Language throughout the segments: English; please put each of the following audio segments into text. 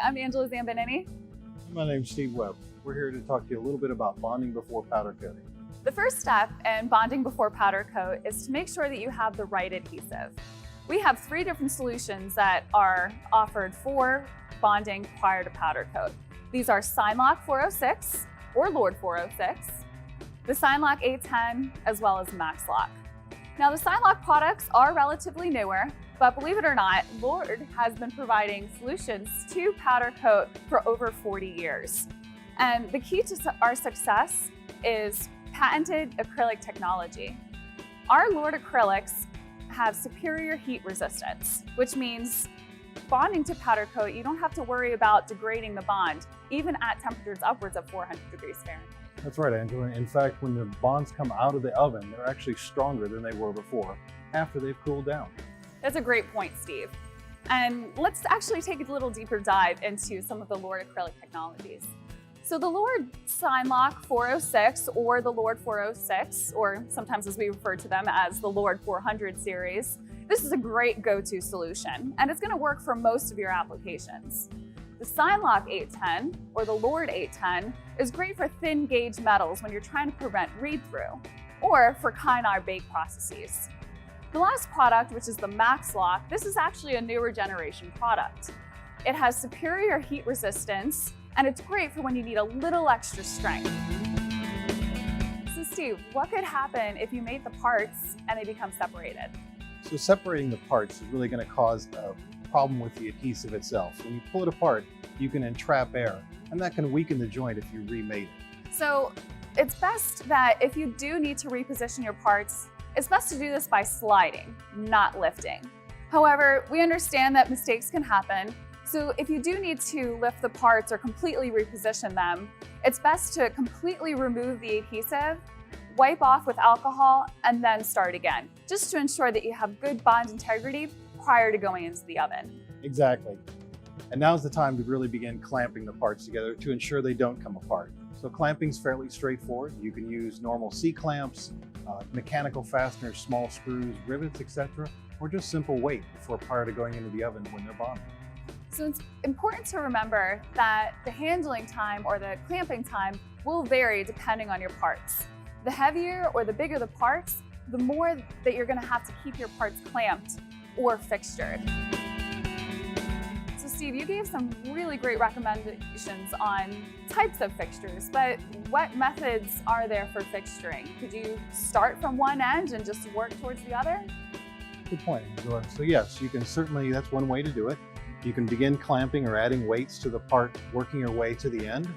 I'm Angela Zambanini. My name's Steve Webb. We're here to talk to you a little bit about bonding before powder coating. The first step in bonding before powder coat is to make sure that you have the right adhesive. We have 3 different solutions that are offered for bonding prior to powder coat. These are Signlok 406 or Lord 406, the Signlok 810, as well as MaxLock. Now the Signlok products are relatively newer, but believe it or not, Lord has been providing solutions to powder coat for over 40 years. And the key to our success is patented acrylic technology. Our Lord acrylics have superior heat resistance, which means bonding to powder coat, you don't have to worry about degrading the bond, even at temperatures upwards of 400 degrees Fahrenheit. That's right, Angela. In fact, when the bonds come out of the oven, they're actually stronger than they were before, after they've cooled down. That's a great point, Steve. And let's actually take a little deeper dive into some of the Lord acrylic technologies. So the Lord Signlok 406 or the Lord 406, or sometimes as we refer to them as the Lord 400 series, this is a great go-to solution, and it's going to work for most of your applications. The Signlok 810 or the Lord 810 is great for thin gauge metals when you're trying to prevent read-through, or for Kynar bake processes. The last product, which is the MaxLock, this is actually a newer generation product. It has superior heat resistance, and it's great for when you need a little extra strength. So Steve, what could happen if you made the parts and they become separated? So separating the parts is really going to cause a problem with the adhesive itself. When you pull it apart, you can entrap air, and that can weaken the joint if you remade it. So it's best that if you do need to reposition your parts, it's best to do this by sliding, not lifting. However, we understand that mistakes can happen, so if you do need to lift the parts or completely reposition them, it's best to completely remove the adhesive, wipe off with alcohol, and then start again, just to ensure that you have good bond integrity prior to going into the oven. Exactly. And now's the time to really begin clamping the parts together to ensure they don't come apart. So clamping's fairly straightforward. You can use normal C-clamps, mechanical fasteners, small screws, rivets, etc., or just simple weight prior to going into the oven when they're bonding. So it's important to remember that the handling time or the clamping time will vary depending on your parts. The heavier or the bigger the parts, the more that you're going to have to keep your parts clamped or fixtured. So Steve, you gave some really great recommendations on types of fixtures, but what methods are there for fixturing? Could you start from one end and just work towards the other? Good point, Angela. So yes, you can certainly, that's one way to do it. You can begin clamping or adding weights to the part, working your way to the end.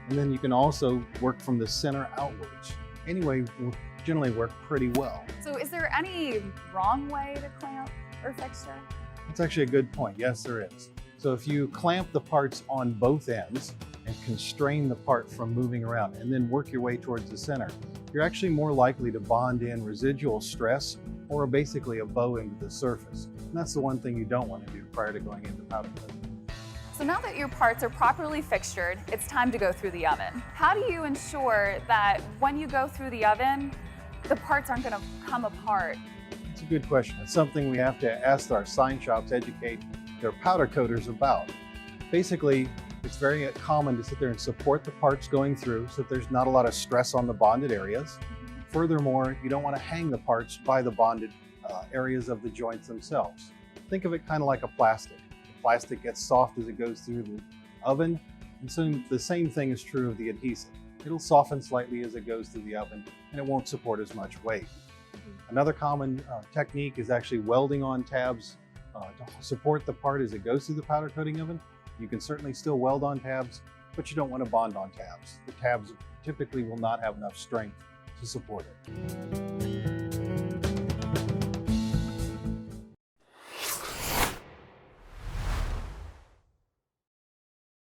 And then you can also work from the center outwards. Anyway, will generally work pretty well. So is there any wrong way to clamp or fixture? That's actually a good point. Yes, there is. So if you clamp the parts on both ends and constrain the part from moving around and then work your way towards the center, you're actually more likely to bond in residual stress or basically a bow into the surface. And that's the one thing you don't want to do prior to going into powder coating. So now that your parts are properly fixtured, it's time to go through the oven. How do you ensure that when you go through the oven, the parts aren't going to come apart? It's a good question. It's something we have to ask our sign shops, educate their powder coaters about. Basically, it's very common to sit there and support the parts going through so that there's not a lot of stress on the bonded areas. Furthermore, you don't want to hang the parts by the bonded areas of the joints themselves. Think of it kind of like a plastic. The plastic gets soft as it goes through the oven, and so the same thing is true of the adhesive. It'll soften slightly as it goes through the oven, and it won't support as much weight. Another common technique is actually welding on tabs to support the part as it goes through the powder coating oven. You can certainly still weld on tabs, but you don't want to bond on tabs. The tabs typically will not have enough strength to support it.